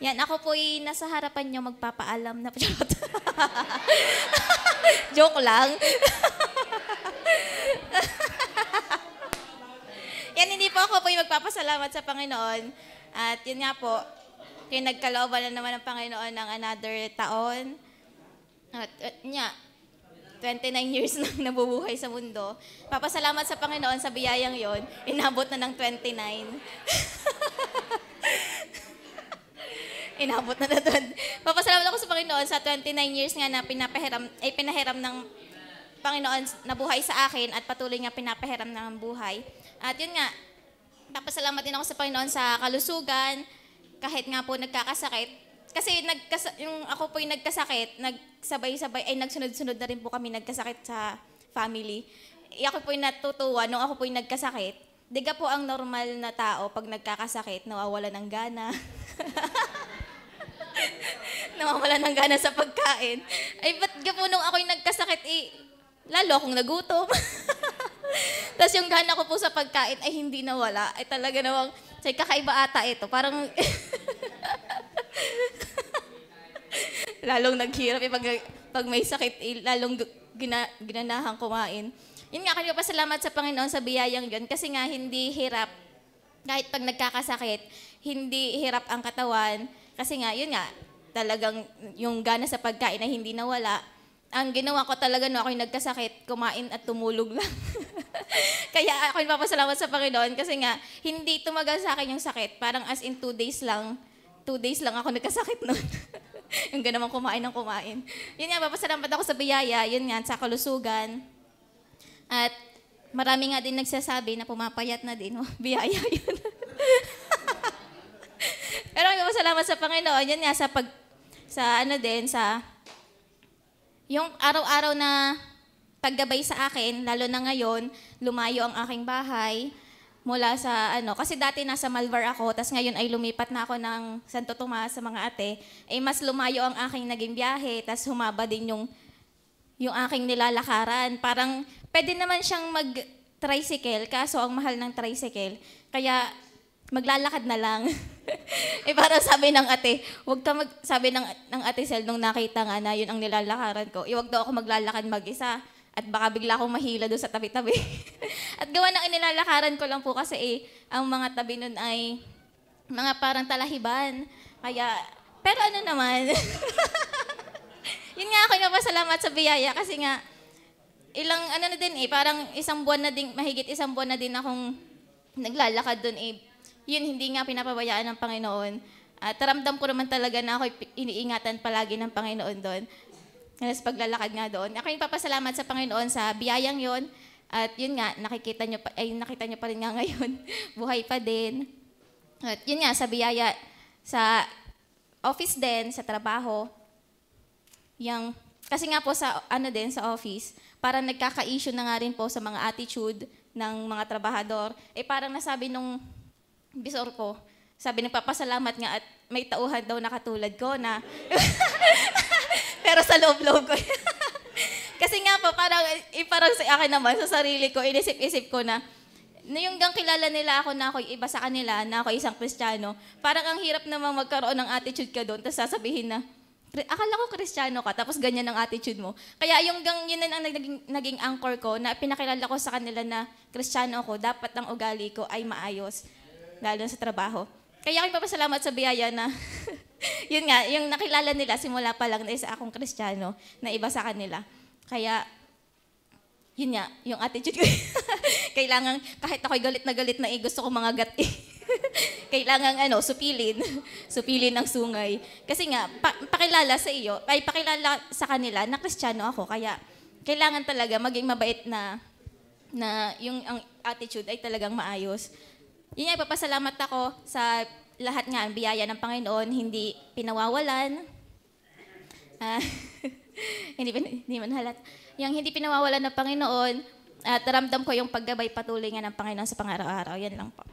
Yan, ako po'y nasa harapan nyo magpapaalam na. Charot. Joke lang. Yan, hindi po ako po'y magpapasalamat sa Panginoon. At yun nga po, kaya nagkalooban na naman ng Panginoon ng another taon. At nga, 29 years nang nabubuhay sa mundo. Papasalamat sa Panginoon sa biyayang yon, inabot na ng 29. Inabot na doon. Papasalamat ako sa Panginoon sa 29 years nga na pinahiram ng Panginoon na buhay sa akin at patuloy nga pinapahiram ng buhay. At yun nga, papasalamat din ako sa Panginoon sa kalusugan, kahit nga po nagkakasakit. Kasi yung ako po yung nagkasakit, nagsunod-sunod na rin po kami nagkasakit sa family. Ako po yung natutuwa nung ako po yung nagkasakit. Diga po ang normal na tao pag nagkakasakit, nawawala ng gana. Nawawala ng gana sa pagkain. Ay, ba't po nung ako yung nagkasakit, lalo akong nagutom. Tapos yung gana ko po sa pagkain ay hindi nawala. Ay talaga namang, kakaiba ata ito. Parang, lalong naghirap. Pag may sakit, lalong ginanahang kumain. Yun nga, kanya pasalamat sa Panginoon sa biyayang yun. Kasi nga, hindi hirap. Kahit pag nagkakasakit, hindi hirap ang katawan. Kasi nga, yun nga, talagang yung gana sa pagkain ay hindi nawala. Ang ginawa ko talaga no ako yung nagkasakit, kumain at tumulog lang. Kaya ako yung papasalamat sa Panginoon kasi nga, hindi tumagal sa akin yung sakit. Parang as in 2 days lang. 2 days lang ako nagkasakit nun. Yung ganamang kumain ng kumain. Yun nga, papasalamat ako sa biyaya. Yun nga, sa kalusugan. At marami nga din nagsasabi na pumapayat na din. Oh, biyaya yun. Pero papasalamat sa Panginoon. Yun nga, sa yung araw-araw na paggabay sa akin, lalo na ngayon, lumayo ang aking bahay mula sa kasi dati nasa Malvar ako, tas ngayon ay lumipat na ako ng Santo Tomas sa mga ate, mas lumayo ang aking naging biyahe, tas humaba din yung aking nilalakaran. Parang pwede naman siyang mag-tricycle, kaso ang mahal ng tricycle, kaya maglalakad na lang. Parang sabi ng ate, sabi ng ate Sel nung nakita nga na yun ang nilalakaran ko, wag daw ako maglalakad mag-isa at baka bigla akong mahila doon sa tabi-tabi. At gawa ng inilalakaran ko lang po kasi ang mga tabi nun ay mga parang talahiban. Kaya, pero ano naman, yun nga ako napasalamat sa biyaya kasi nga, parang mahigit isang buwan na din akong naglalakad doon yun, hindi nga pinapabayaan ng Panginoon. At ramdam ko naman talaga na ako iniingatan palagi ng Panginoon doon. Sa paglalakad nga doon. Ako yung papasalamat sa Panginoon sa biyayang yon. At yun nga, nakita nyo pa rin nga ngayon. Buhay pa din. At yun nga, sa biyaya, sa office din, sa trabaho. Kasi nga po sa office, parang nagkaka-issue na nga rin po sa mga attitude ng mga trabahador. Parang nasabi nung bisor ko, sabi nagpapasalamat nga at may tauhan daw na katulad ko na pero sa loob-loob ko. Kasi nga po, parang sa akin naman, sa sarili ko, inisip-isip ko na yung gang kilala nila ako na ako iba sa kanila, na ako isang Kristiyano, parang ang hirap naman magkaroon ng attitude ka doon, tapos sasabihin na, akala ko Kristiyano ka, tapos ganyan ang attitude mo. Kaya yun ang naging anchor ko, na pinakilala ko sa kanila na Kristiyano ako, dapat ang ugali ko ay maayos. Lalo sa trabaho. Kaya ako papasalamat sa biyaya na, yun nga, yung nakilala nila simula pa lang na isa akong Kristiyano na iba sa kanila. Kaya, yun nga, yung attitude ko. Kailangan, kahit ako'y galit na gusto ko mga gati. Kailangan, supilin ang sungay. Kasi nga, pakilala sa kanila na Kristiyano ako. Kaya, kailangan talaga maging mabait na ang attitude ay talagang maayos. Yun nga, ipapasalamat ako sa lahat nga, ang biyaya ng Panginoon, hindi pinawawalan. Hindi man halat. Yung hindi pinawawalan ng Panginoon, at ramdam ko yung paggabay patuloy nga ng Panginoon sa pang-araw-araw. Yan lang po.